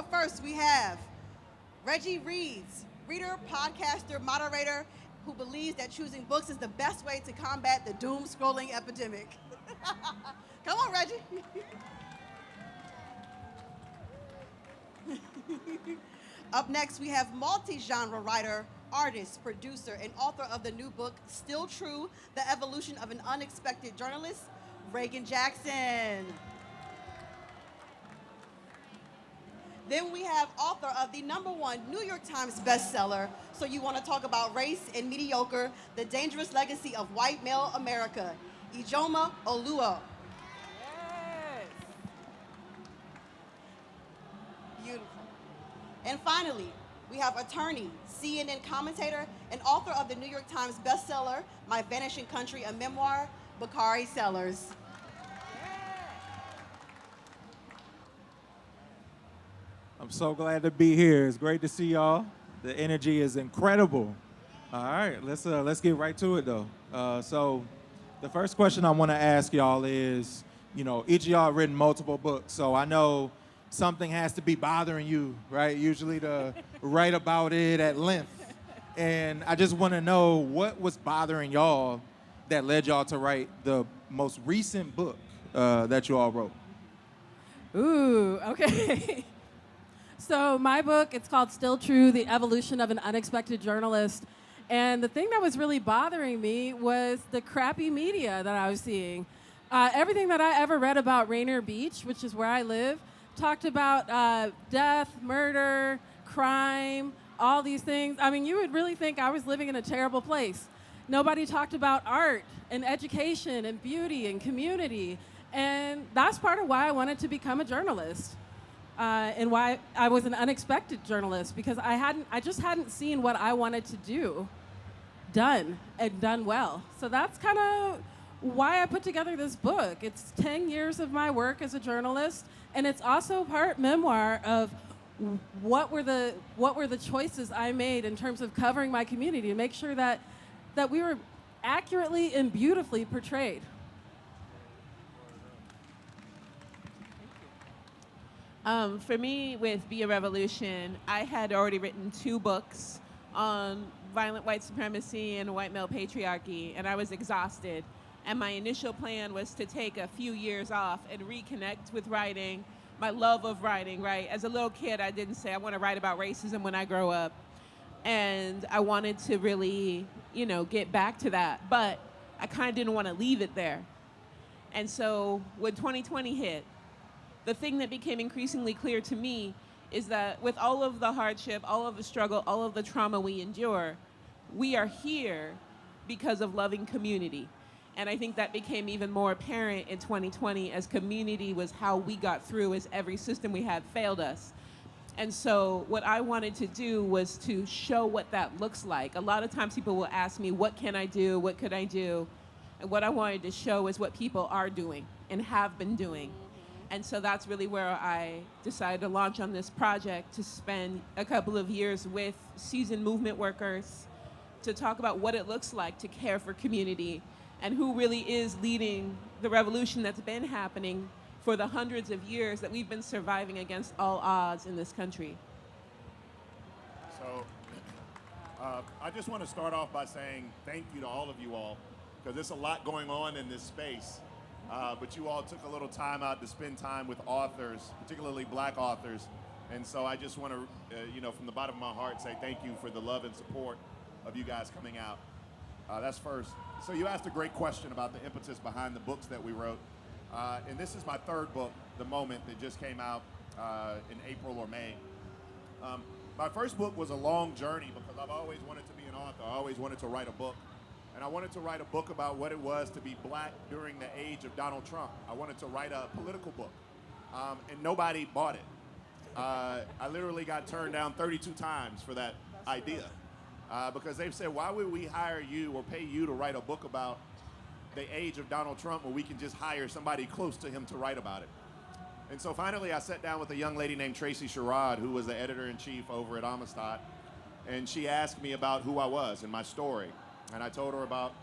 Up first, we have Reggie Reeds, reader, podcaster, moderator, who believes that choosing books is the best way to combat the doom scrolling epidemic. Come on, Reggie. Up next, we have multi-genre writer, artist, producer, and author of the new book, Still True, The Evolution of an Unexpected Journalist, Reagan Jackson. Then we have author of the #1 New York Times bestseller, So You Want to Talk About Race and Mediocre, The Dangerous Legacy of White Male America, Ijoma Oluo. Yes. Beautiful. And finally, we have attorney, CNN commentator, and author of the New York Times bestseller, My Vanishing Country, a memoir, Bakari Sellers. I'm so glad to be here. It's great to see y'all. The energy is incredible. All right, let's get right to it though. So the first question I want to ask y'all is, each of y'all have written multiple books, so I know something has to be bothering you, right? Usually to write about it at length. And I just want to know what was bothering y'all that led y'all to write the most recent book that you all wrote. Ooh, okay. So my book, it's called Still True, The Evolution of an Unexpected Journalist. And the thing that was really bothering me was the crappy media that I was seeing. Everything that I ever read about Rainier Beach, which is where I live, talked about death, murder, crime, all these things. I mean, you would really think I was living in a terrible place. Nobody talked about art and education and beauty and community. And that's part of why I wanted to become a journalist. And why I was an unexpected journalist, because I just hadn't seen what I wanted to do done well. So that's kind of why I put together this book. It's 10 years of my work as a journalist, and it's also part memoir of what were the choices I made in terms of covering my community to make sure that we were accurately and beautifully portrayed. For me, with Be a Revolution, I had already written 2 books on violent white supremacy and white male patriarchy, and I was exhausted. And my initial plan was to take a few years off and reconnect with writing, my love of writing, right? As a little kid, I didn't say I want to write about racism when I grow up. And I wanted to really, get back to that. But I kind of didn't want to leave it there. And so when 2020 hit, the thing that became increasingly clear to me is that with all of the hardship, all of the struggle, all of the trauma we endure, we are here because of loving community. And I think that became even more apparent in 2020 as community was how we got through, as every system we had failed us. And so what I wanted to do was to show what that looks like. A lot of times people will ask me, what can I do? What could I do? And what I wanted to show is what people are doing and have been doing. And so that's really where I decided to launch on this project, to spend a couple of years with seasoned movement workers to talk about what it looks like to care for community and who really is leading the revolution that's been happening for the hundreds of years that we've been surviving against all odds in this country. So I just want to start off by saying thank you to all of you all, because there's a lot going on in this space. But you all took a little time out to spend time with authors, particularly Black authors. And so I just want to, from the bottom of my heart, say thank you for the love and support of you guys coming out. That's first. So you asked a great question about the impetus behind the books that we wrote. And this is my 3rd book, The Moment, that just came out in April or May. My first book was a long journey because I've always wanted to be an author. I always wanted to write a book. And I wanted to write a book about what it was to be Black during the age of Donald Trump. I wanted to write a political book, and nobody bought it. I literally got turned down 32 times for that idea because they've said, why would we hire you or pay you to write a book about the age of Donald Trump when we can just hire somebody close to him to write about it? And so finally I sat down with a young lady named Tracy Sherrod, who was the editor-in-chief over at Amistad, and she asked me about who I was and my story. And I told her about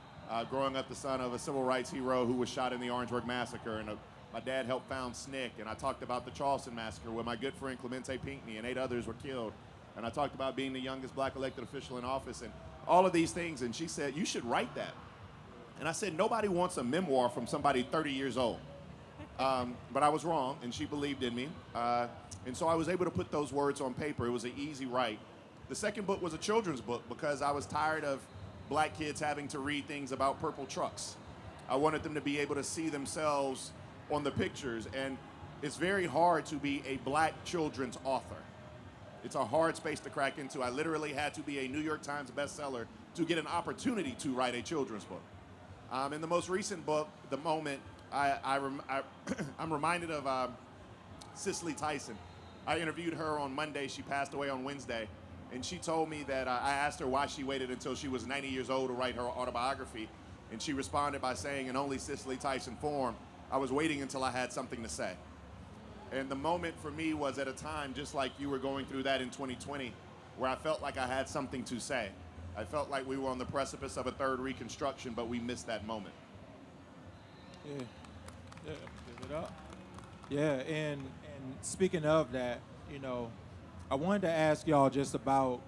growing up the son of a civil rights hero who was shot in the Orangeburg Massacre and a my dad helped found SNCC, and I talked about the Charleston Massacre where my good friend Clemente Pinckney and 8 others were killed. And I talked about being the youngest black elected official in office and all of these things. And she said, you should write that. And I said, nobody wants a memoir from somebody 30 years old. But I was wrong, and she believed in me. And so I was able to put those words on paper. It was an easy write. The second book was a children's book because I was tired of black kids having to read things about purple trucks. I wanted them to be able to see themselves on the pictures. And it's very hard to be a black children's author. It's a hard space to crack into. I literally had to be a New York Times bestseller to get an opportunity to write a children's book. In the most recent book, The Moment, I'm reminded of Cicely Tyson. I interviewed her on Monday. She passed away on Wednesday. And she told me that I asked her why she waited until she was 90 years old to write her autobiography. And she responded by saying, in only Cicely Tyson form, I was waiting until I had something to say. And the moment for me was at a time just like you were going through that in 2020, where I felt like I had something to say. I felt like we were on the precipice of a third Reconstruction, but we missed that moment. Yeah, give it up. Yeah, and speaking of that, you know, I wanted to ask y'all just about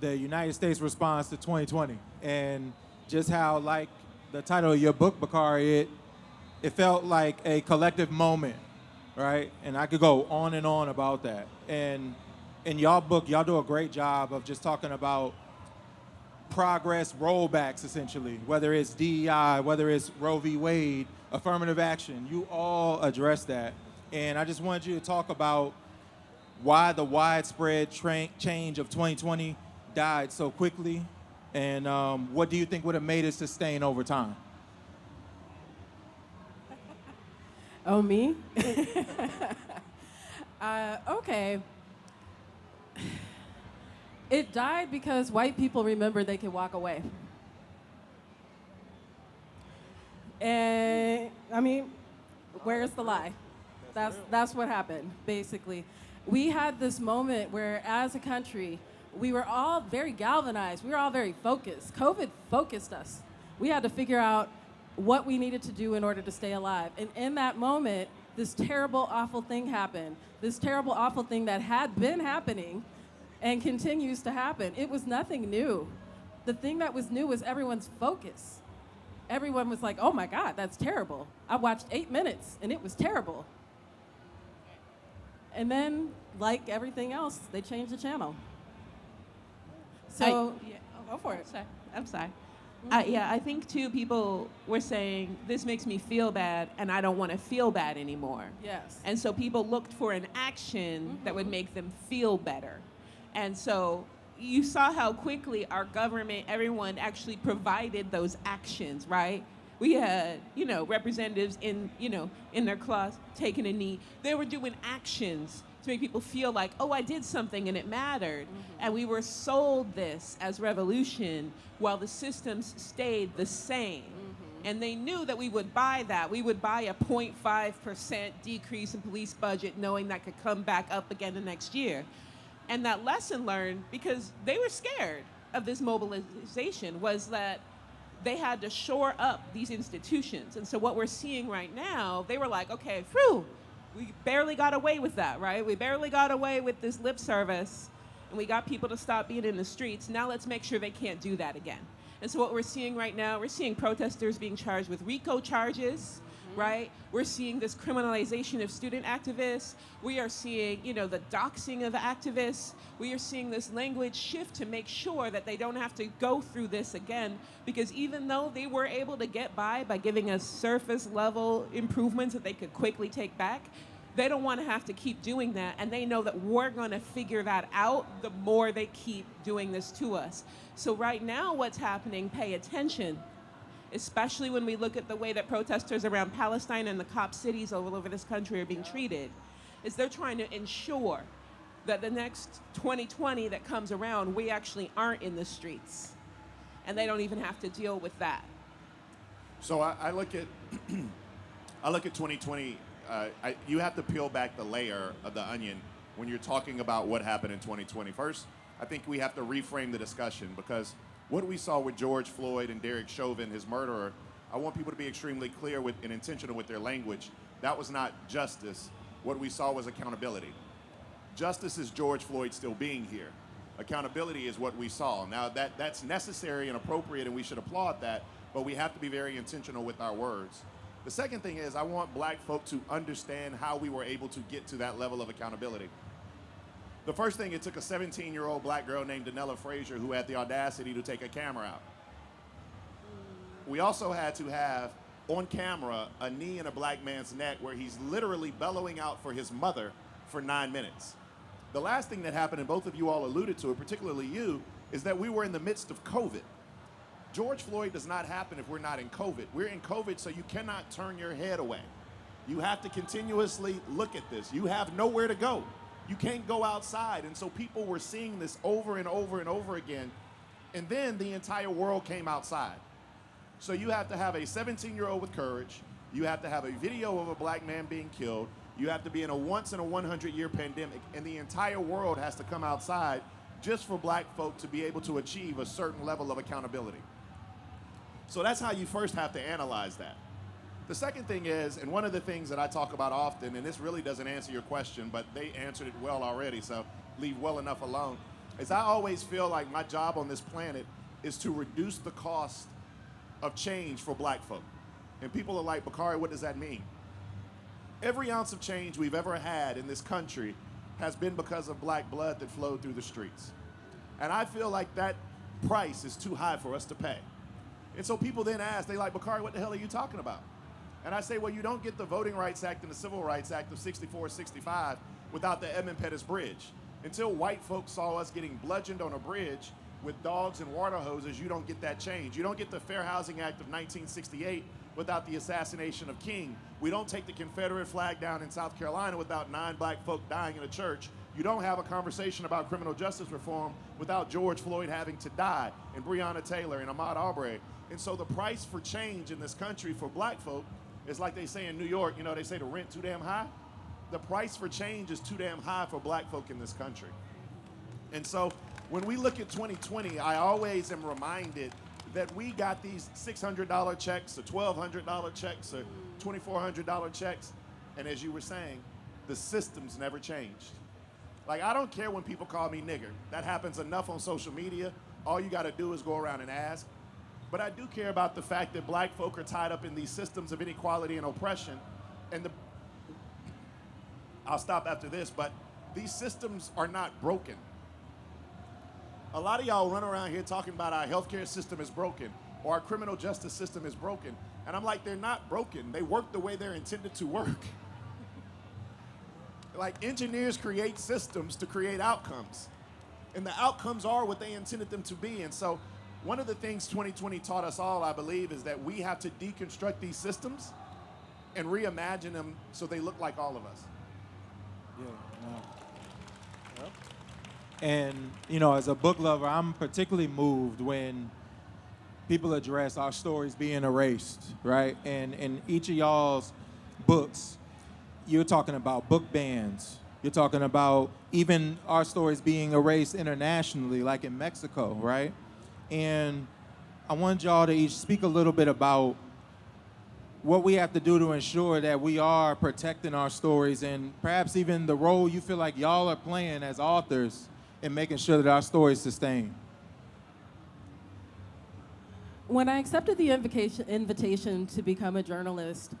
the United States response to 2020 and just how, like the title of your book, Bakari, it felt like a collective moment, right? And I could go on and on about that. And in y'all book, y'all do a great job of just talking about progress rollbacks, essentially, whether it's DEI, whether it's Roe v. Wade, affirmative action. You all address that. And I just wanted you to talk about why the widespread change of 2020 died so quickly, and what do you think would have made it sustain over time? Oh, me? Okay. It died because white people remembered they could walk away. And, I mean, where's the lie? That's what happened, basically. We had this moment where, as a country, we were all very galvanized. We were all very focused. COVID focused us. We had to figure out what we needed to do in order to stay alive. And in that moment, this terrible, awful thing happened. This terrible, awful thing that had been happening and continues to happen. It was nothing new. The thing that was new was everyone's focus. Everyone was like, oh my God, that's terrible. I watched 8 minutes and it was terrible. And then, like everything else, they changed the channel. So, go for it. I'm sorry. I think too, people were saying, this makes me feel bad, and I don't want to feel bad anymore. Yes. And so people looked for an action that would make them feel better. And so you saw how quickly our government, everyone actually provided those actions, right? We had, representatives in their class taking a knee. They were doing actions to make people feel like, oh, I did something and it mattered. And we were sold this as revolution while the systems stayed the same. And they knew that we would buy that. We would buy a 0.5% decrease in police budget knowing that could come back up again the next year. And that lesson learned, because they were scared of this mobilization, was that they had to shore up these institutions. And so what we're seeing right now, they were like, okay, phew, we barely got away with that, right? We barely got away with this lip service, and we got people to stop being in the streets. Now let's make sure they can't do that again. And so what we're seeing right now, we're seeing protesters being charged with RICO charges, right? We're seeing this criminalization of student activists. We are seeing, the doxing of activists. We are seeing this language shift to make sure that they don't have to go through this again, because even though they were able to get by giving us surface level improvements that they could quickly take back, they don't want to have to keep doing that, and they know that we're going to figure that out the more they keep doing this to us. So right now what's happening, pay attention, especially when we look at the way that protesters around Palestine and the COP cities all over this country are being treated, is they're trying to ensure that the next 2020 that comes around, we actually aren't in the streets. And they don't even have to deal with that. So I look at I look at 2020, you have to peel back the layer of the onion when you're talking about what happened in 2020. First, I think we have to reframe the discussion, because what we saw with George Floyd and Derek Chauvin, his murderer, I want people to be extremely clear and intentional with their language. That was not justice. What we saw was accountability. Justice is George Floyd still being here. Accountability is what we saw. Now that's necessary and appropriate, and we should applaud that, but we have to be very intentional with our words. The second thing is I want black folk to understand how we were able to get to that level of accountability. The first thing, it took a 17-year-old black girl named Danella Frazier who had the audacity to take a camera out. We also had to have on camera a knee in a black man's neck where he's literally bellowing out for his mother for 9 minutes. The last thing that happened, and both of you all alluded to it, particularly you, is that we were in the midst of COVID. George Floyd does not happen if we're not in COVID. We're in COVID, so you cannot turn your head away. You have to continuously look at this. You have nowhere to go. You can't go outside. And so people were seeing this over and over and over again. And then the entire world came outside. So you have to have a 17-year-old with courage. You have to have a video of a black man being killed. You have to be in a once in a 100-year pandemic. And the entire world has to come outside just for black folk to be able to achieve a certain level of accountability. So that's how you first have to analyze that. The second thing is, and one of the things that I talk about often, and this really doesn't answer your question, but they answered it well already, so leave well enough alone, is I always feel like my job on this planet is to reduce the cost of change for black folk. And people are like, Bakari, what does that mean? Every ounce of change we've ever had in this country has been because of black blood that flowed through the streets. And I feel like that price is too high for us to pay. And so people then ask, they like, Bakari, what the hell are you talking about? And I say, well, you don't get the Voting Rights Act and the Civil Rights Act of 64, 65 without the Edmund Pettus Bridge. Until white folks saw us getting bludgeoned on a bridge with dogs and water hoses, you don't get that change. You don't get the Fair Housing Act of 1968 without the assassination of King. We don't take the Confederate flag down in South Carolina without 9 black folk dying in a church. You don't have a conversation about criminal justice reform without George Floyd having to die, and Breonna Taylor and Ahmaud Arbery. And so the price for change in this country for black folk is like they say in New York, you know, they say the rent too damn high. The price for change is too damn high for black folk in this country. And so when we look at 2020, I always am reminded that we got these $600 checks or $1,200 checks or $2,400 checks. And as you were saying, the systems never changed. Like, I don't care when people call me nigger. That happens enough on social media. All you gotta do is go around and ask. But I do care about the fact that black folk are tied up in these systems of inequality and oppression. And I'll stop after this, but these systems are not broken. A lot of y'all run around here talking about our healthcare system is broken or our criminal justice system is broken. And I'm like, they're not broken. They work the way they're intended to work. Like, engineers create systems to create outcomes. And the outcomes are what they intended them to be. And so one of the things 2020 taught us all, I believe, is that we have to deconstruct these systems and reimagine them so they look like all of us. Yeah, no. Yep. And, you know, as a book lover, I'm particularly moved when people address our stories being erased, right? And in each of y'all's books, you're talking about book bans. You're talking about even our stories being erased internationally, like in Mexico, right? And I want y'all to each speak a little bit about what we have to do to ensure that we are protecting our stories and perhaps even the role you feel like y'all are playing as authors in making sure that our stories sustain. When I accepted the invitation to become a journalist,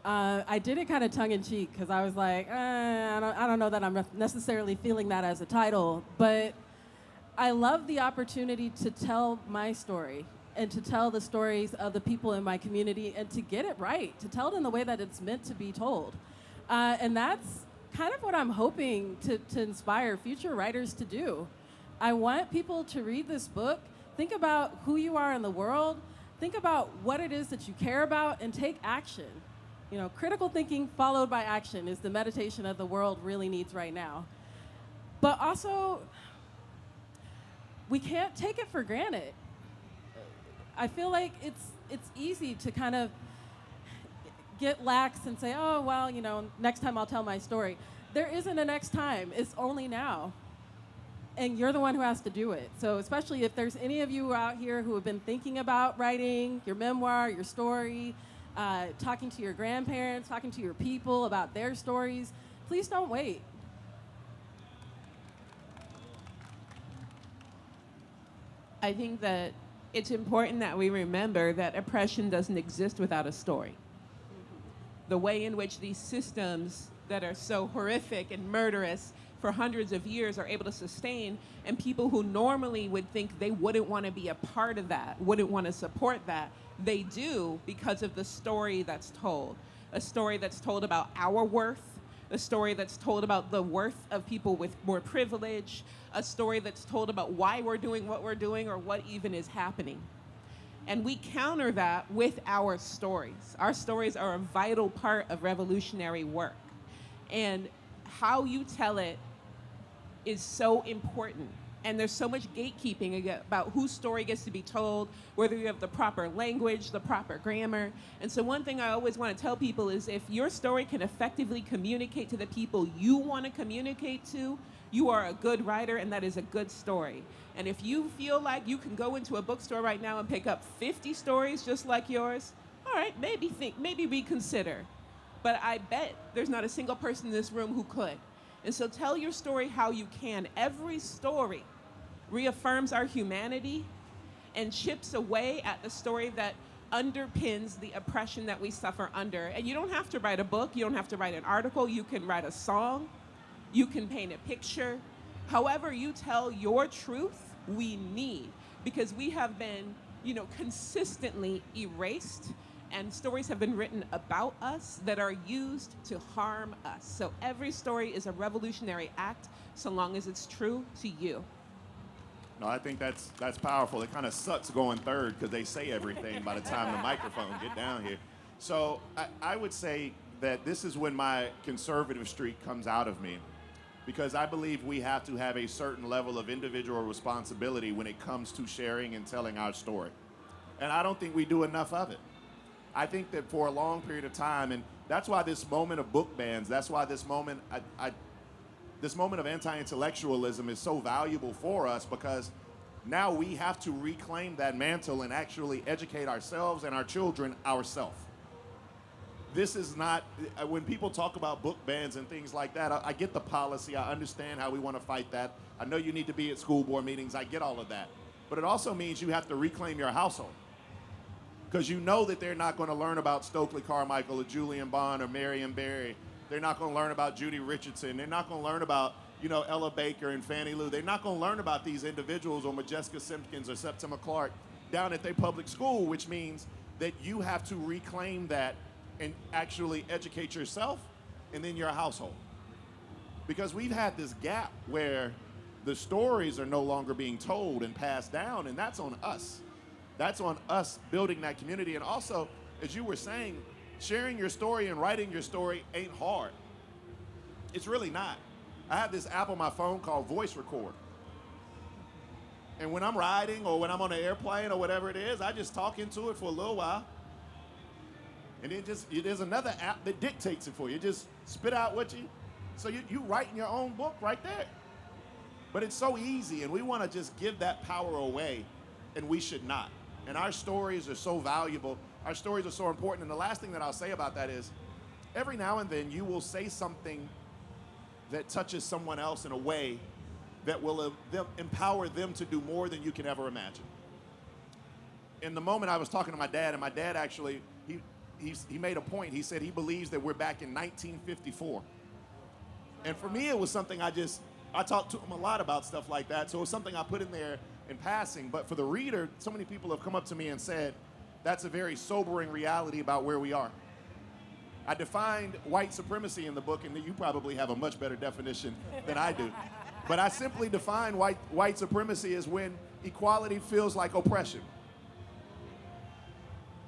I did it kind of tongue-in-cheek because I was like, I don't know that I'm necessarily feeling that as a title, but I love the opportunity to tell my story and to tell the stories of the people in my community and to get it right, to tell it in the way that it's meant to be told. And that's kind of what I'm hoping to inspire future writers to do. I want people to read this book, think about who you are in the world, think about what it is that you care about, and take action. You know, critical thinking followed by action is the meditation that the world really needs right now. But also, we can't take it for granted. I feel like it's easy to kind of get lax and say, oh, well, you know, next time I'll tell my story. There isn't a next time. It's only now. And you're the one who has to do it. So especially if there's any of you out here who have been thinking about writing your memoir, your story, talking to your grandparents, talking to your people about their stories. Please don't wait. I think that it's important that we remember that oppression doesn't exist without a story. The way in which these systems that are so horrific and murderous for hundreds of years are able to sustain, and people who normally would think they wouldn't want to be a part of that, wouldn't want to support that, they do because of the story that's told. A story that's told about our worth, a story that's told about the worth of people with more privilege, a story that's told about why we're doing what we're doing or what even is happening. And we counter that with our stories. Our stories are a vital part of revolutionary work. And how you tell it is so important. And there's so much gatekeeping about whose story gets to be told, whether you have the proper language, the proper grammar. And so one thing I always want to tell people is if your story can effectively communicate to the people you want to communicate to, you are a good writer, and that is a good story. And if you feel like you can go into a bookstore right now and pick up 50 stories just like yours, all right, maybe reconsider. But I bet there's not a single person in this room who could. And so tell your story how you can. Every story reaffirms our humanity and chips away at the story that underpins the oppression that we suffer under. And you don't have to write a book, you don't have to write an article, you can write a song, you can paint a picture. However you tell your truth, we need, because we have been, consistently erased, and stories have been written about us that are used to harm us. So every story is a revolutionary act so long as it's true to you. No, I think that's powerful. It kind of sucks going third because they say everything by the time the microphone get down here. So I would say that this is when my conservative streak comes out of me, because I believe we have to have a certain level of individual responsibility when it comes to sharing and telling our story. And I don't think we do enough of it. I think that for a long period of time, and that's why this moment of book bans, that's why this moment of anti-intellectualism is so valuable for us, because now we have to reclaim that mantle and actually educate ourselves and our children ourselves. This is not, when people talk about book bans and things like that, I get the policy, I understand how we want to fight that. I know you need to be at school board meetings, I get all of that. But it also means you have to reclaim your household. Because you know that they're not going to learn about Stokely Carmichael or Julian Bond or Marion Barry. They're not going to learn about Judy Richardson. They're not going to learn about, Ella Baker and Fannie Lou. They're not going to learn about these individuals or Majeska Simpkins or Septima Clark down at their public school, which means that you have to reclaim that and actually educate yourself and then your household. Because we've had this gap where the stories are no longer being told and passed down, and that's on us. That's on us building that community. And also, as you were saying, sharing your story and writing your story ain't hard. It's really not. I have this app on my phone called Voice Record. And when I'm riding or when I'm on an airplane or whatever it is, I just talk into it for a little while. And then there's another app that dictates it for you. Just spit out so you write in your own book right there. But it's so easy, and we want to just give that power away, and we should not. And our stories are so valuable. Our stories are so important. And the last thing that I'll say about that is, every now and then you will say something that touches someone else in a way that will empower them to do more than you can ever imagine. In the moment I was talking to my dad, and my dad actually, he made a point. He said he believes that we're back in 1954. And for me, it was something I talked to him a lot about stuff like that. So it was something I put in there in passing. But for the reader, so many people have come up to me and said, that's a very sobering reality about where we are. I defined white supremacy in the book, and you probably have a much better definition than I do. But I simply define white supremacy as when equality feels like oppression.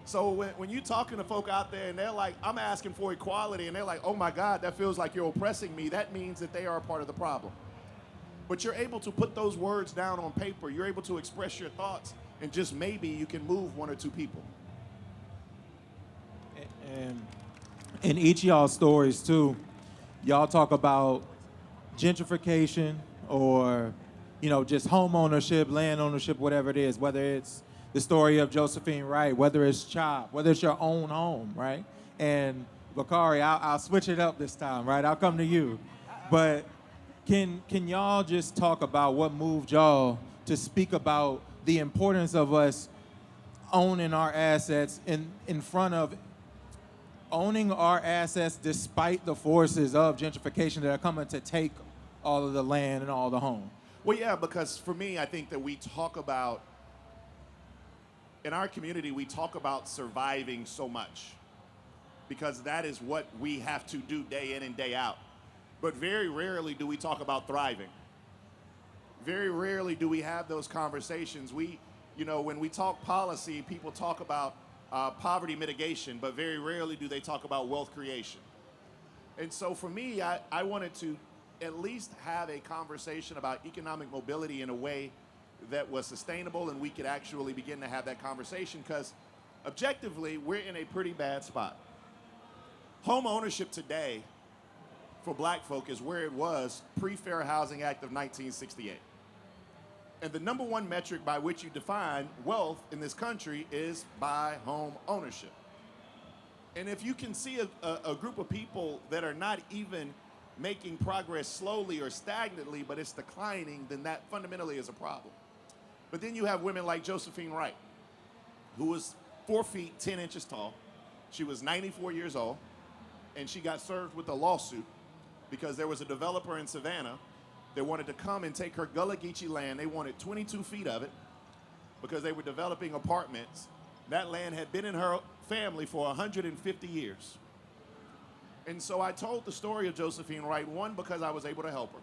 So when you're talking to folk out there and they're like, I'm asking for equality, and they're like, oh my God, that feels like you're oppressing me, that means that they are a part of the problem. But you're able to put those words down on paper, you're able to express your thoughts, and just maybe you can move one or two people. And in each of y'all stories too, y'all talk about gentrification or, just home ownership, land ownership, whatever it is, whether it's the story of Josephine Wright, whether it's CHOP, whether it's your own home, right? And Bakari, I'll switch it up this time, right? I'll come to you. But can y'all just talk about what moved y'all to speak about the importance of us owning our assets in front of owning our assets despite the forces of gentrification that are coming to take all of the land and all the home? Well, yeah, because for me, I think that we talk about, in our community, we talk about surviving so much because that is what we have to do day in and day out. But very rarely do we talk about thriving. Very rarely do we have those conversations. When we talk policy, people talk about poverty mitigation, but very rarely do they talk about wealth creation. And so for me, I wanted to at least have a conversation about economic mobility in a way that was sustainable and we could actually begin to have that conversation because objectively, we're in a pretty bad spot. Home ownership today for black folk is where it was pre-Fair Housing Act of 1968. And the number one metric by which you define wealth in this country is by home ownership. And if you can see a group of people that are not even making progress slowly or stagnantly, but it's declining, then that fundamentally is a problem. But then you have women like Josephine Wright, who was 4 feet, 10 inches tall. She was 94 years old, and she got served with a lawsuit because there was a developer in Savannah that wanted to come and take her Gullah Geechee land. They wanted 22 feet of it because they were developing apartments. That land had been in her family for 150 years. And so I told the story of Josephine Wright, one, because I was able to help her.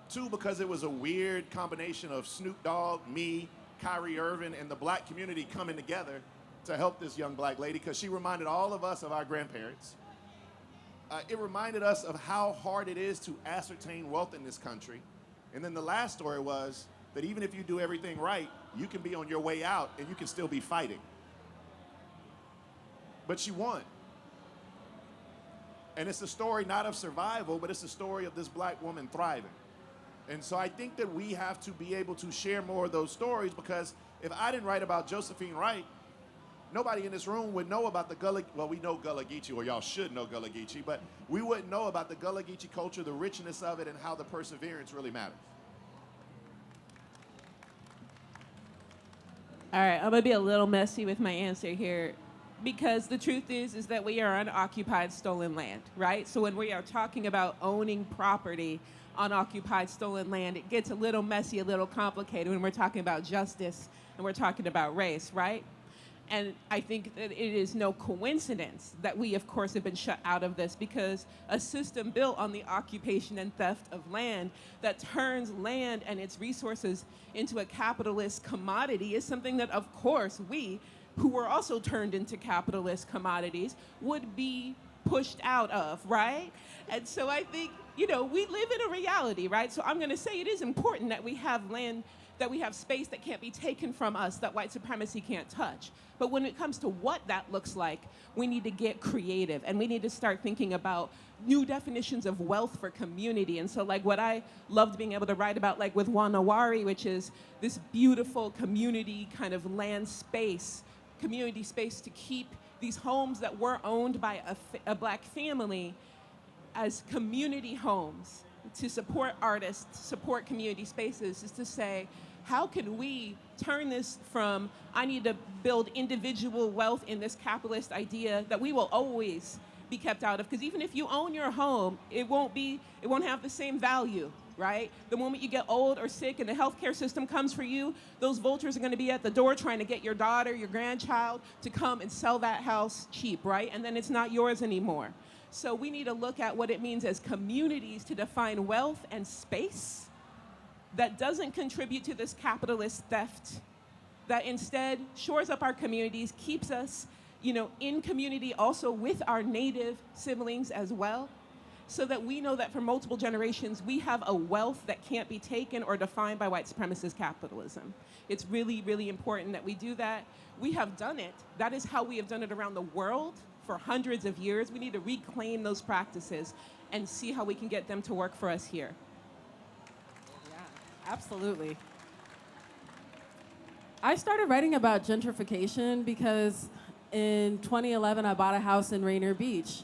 Two, because it was a weird combination of Snoop Dogg, me, Kyrie Irving, and the black community coming together to help this young black lady because she reminded all of us of our grandparents. It reminded us of how hard it is to ascertain wealth in this country. And then the last story was that even if you do everything right, you can be on your way out and you can still be fighting. But she won. And it's a story not of survival, but it's a story of this black woman thriving. And so I think that we have to be able to share more of those stories because if I didn't write about Josephine Wright, nobody in this room would know about the Gullah, well, we know Gullah Geechee, or y'all should know Gullah Geechee, but we wouldn't know about the Gullah Geechee culture, the richness of it, and how the perseverance really matters. All right, I'm gonna be a little messy with my answer here because the truth is that we are on occupied stolen land, right? So when we are talking about owning property on occupied stolen land, it gets a little messy, a little complicated when we're talking about justice and we're talking about race, right? And I think that it is no coincidence that we, of course, have been shut out of this because a system built on the occupation and theft of land that turns land and its resources into a capitalist commodity is something that, of course, we, who were also turned into capitalist commodities, would be pushed out of, right? And so I think, we live in a reality, right? So I'm going to say it is important that we have land, that we have space that can't be taken from us, that white supremacy can't touch. But when it comes to what that looks like, we need to get creative and we need to start thinking about new definitions of wealth for community. And so what I loved being able to write about with Wanawari, which is this beautiful community kind of land space, community space to keep these homes that were owned by a black family as community homes to support artists, support community spaces, is to say, how can we turn this from, I need to build individual wealth in this capitalist idea that we will always be kept out of? Because even if you own your home, it won't have the same value, right? The moment you get old or sick and the healthcare system comes for you, those vultures are going to be at the door trying to get your daughter, your grandchild to come and sell that house cheap, right? And then it's not yours anymore. So we need to look at what it means as communities to define wealth and space that doesn't contribute to this capitalist theft, that instead shores up our communities, keeps us, in community also with our native siblings as well, so that we know that for multiple generations, we have a wealth that can't be taken or defined by white supremacist capitalism. It's really, really important that we do that. We have done it. That is how we have done it around the world for hundreds of years. We need to reclaim those practices and see how we can get them to work for us here. Yeah, absolutely. I started writing about gentrification because in 2011 I bought a house in Rainier Beach.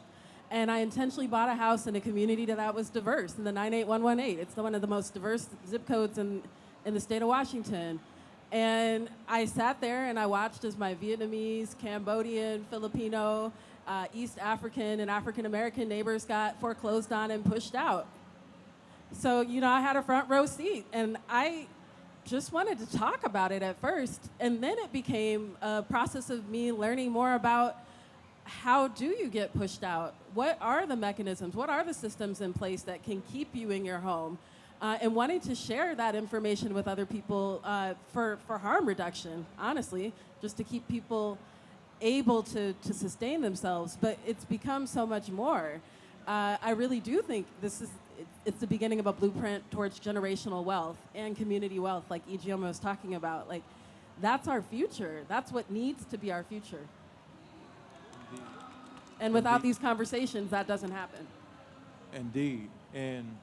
And I intentionally bought a house in a community that was diverse, in the 98118. It's one of the most diverse zip codes in the state of Washington. And I sat there and I watched as my Vietnamese, Cambodian, Filipino, East African, and African American neighbors got foreclosed on and pushed out. So, I had a front row seat, and I just wanted to talk about it at first. And then it became a process of me learning more about how do you get pushed out? What are the mechanisms? What are the systems in place that can keep you in your home? And wanting to share that information with other people for harm reduction, honestly, just to keep people able to sustain themselves. But it's become so much more. I really do think it's the beginning of a blueprint towards generational wealth and community wealth, like Ijeoma was talking about. Like, that's our future. That's what needs to be our future. And without these conversations, that doesn't happen. Indeed. And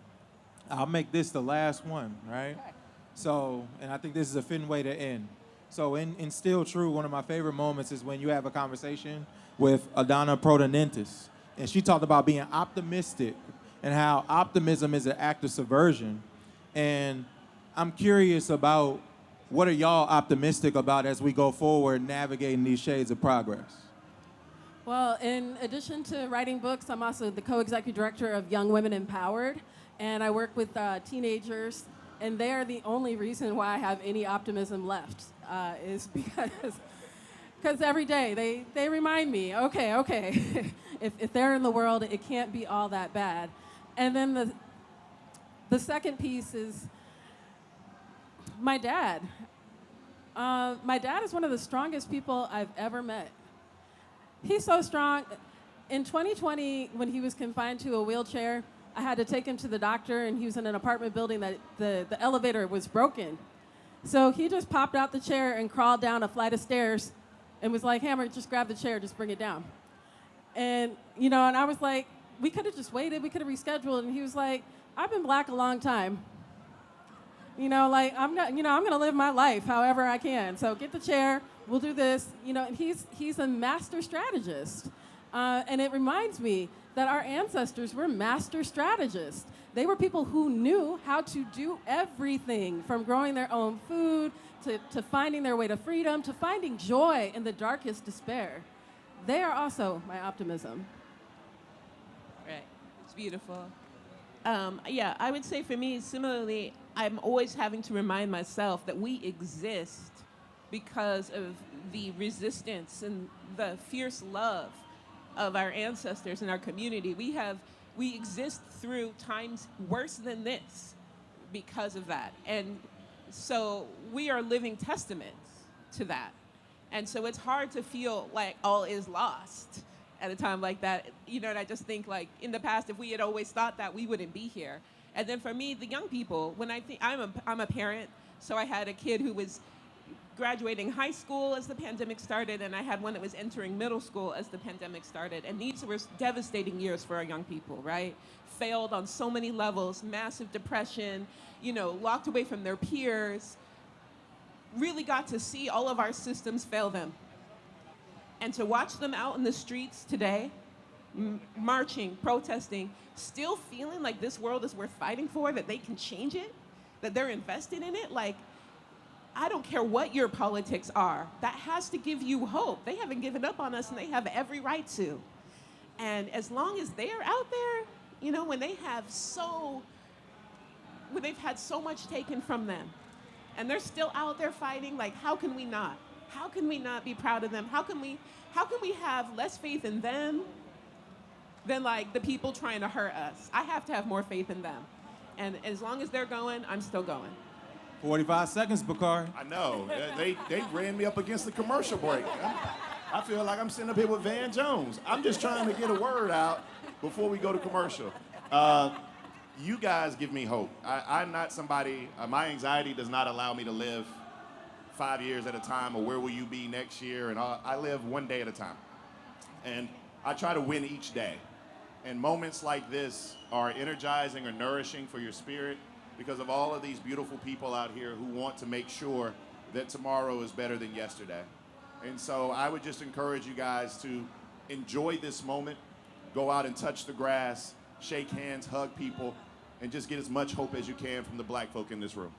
I'll make this the last one, right? Okay. So, and I think this is a fitting way to end. So in Still True, one of my favorite moments is when you have a conversation with Adana Protonentis. And she talked about being optimistic and how optimism is an act of subversion. And I'm curious about what are y'all optimistic about as we go forward navigating these shades of progress? Well, in addition to writing books, I'm also the co-executive director of Young Women Empowered, and I work with teenagers, and they are the only reason why I have any optimism left, is because every day they remind me, okay, if they're in the world, it can't be all that bad. And then the second piece is my dad. My dad is one of the strongest people I've ever met. He's so strong. In 2020, when he was confined to a wheelchair, I had to take him to the doctor, and he was in an apartment building that the elevator was broken. So he just popped out the chair and crawled down a flight of stairs and was like, Hammer, just grab the chair, just bring it down. And, and I was like, we could have just waited, we could have rescheduled. And he was like, I've been Black a long time. I'm gonna live my life however I can. So get the chair, we'll do this. And he's a master strategist. And it reminds me that our ancestors were master strategists. They were people who knew how to do everything, from growing their own food, to finding their way to freedom, to finding joy in the darkest despair. They are also my optimism. Right. It's beautiful. I would say for me, similarly, I'm always having to remind myself that we exist because of the resistance and the fierce love of our ancestors and our community. We exist through times worse than this because of that. And so we are living testaments to that. And so it's hard to feel like all is lost at a time like that. And I just think, like, in the past, if we had always thought that, we wouldn't be here. And then for me, the young people, when I think, I'm a parent, so I had a kid who was graduating high school as the pandemic started, and I had one that was entering middle school as the pandemic started. And these were devastating years for our young people, right? Failed on so many levels, massive depression, locked away from their peers, really got to see all of our systems fail them. And to watch them out in the streets today, marching, protesting, still feeling like this world is worth fighting for, that they can change it, that they're invested in it, like, I don't care what your politics are, that has to give you hope. They haven't given up on us, and they have every right to. And as long as they're out there, when they've had so much taken from them, and they're still out there fighting, like, how can we not? How can we not be proud of them? How can we have less faith in them than, like, the people trying to hurt us? I have to have more faith in them. And as long as they're going, I'm still going. 45 seconds, Bakari. I know. They ran me up against the commercial break. I feel like I'm sitting up here with Van Jones. I'm just trying to get a word out before we go to commercial. You guys give me hope. I'm not somebody, my anxiety does not allow me to live 5 years at a time, or where will you be next year, and I live one day at a time. And I try to win each day. And moments like this are energizing or nourishing for your spirit, because of all of these beautiful people out here who want to make sure that tomorrow is better than yesterday. And so I would just encourage you guys to enjoy this moment, go out and touch the grass, shake hands, hug people, and just get as much hope as you can from the black folk in this room.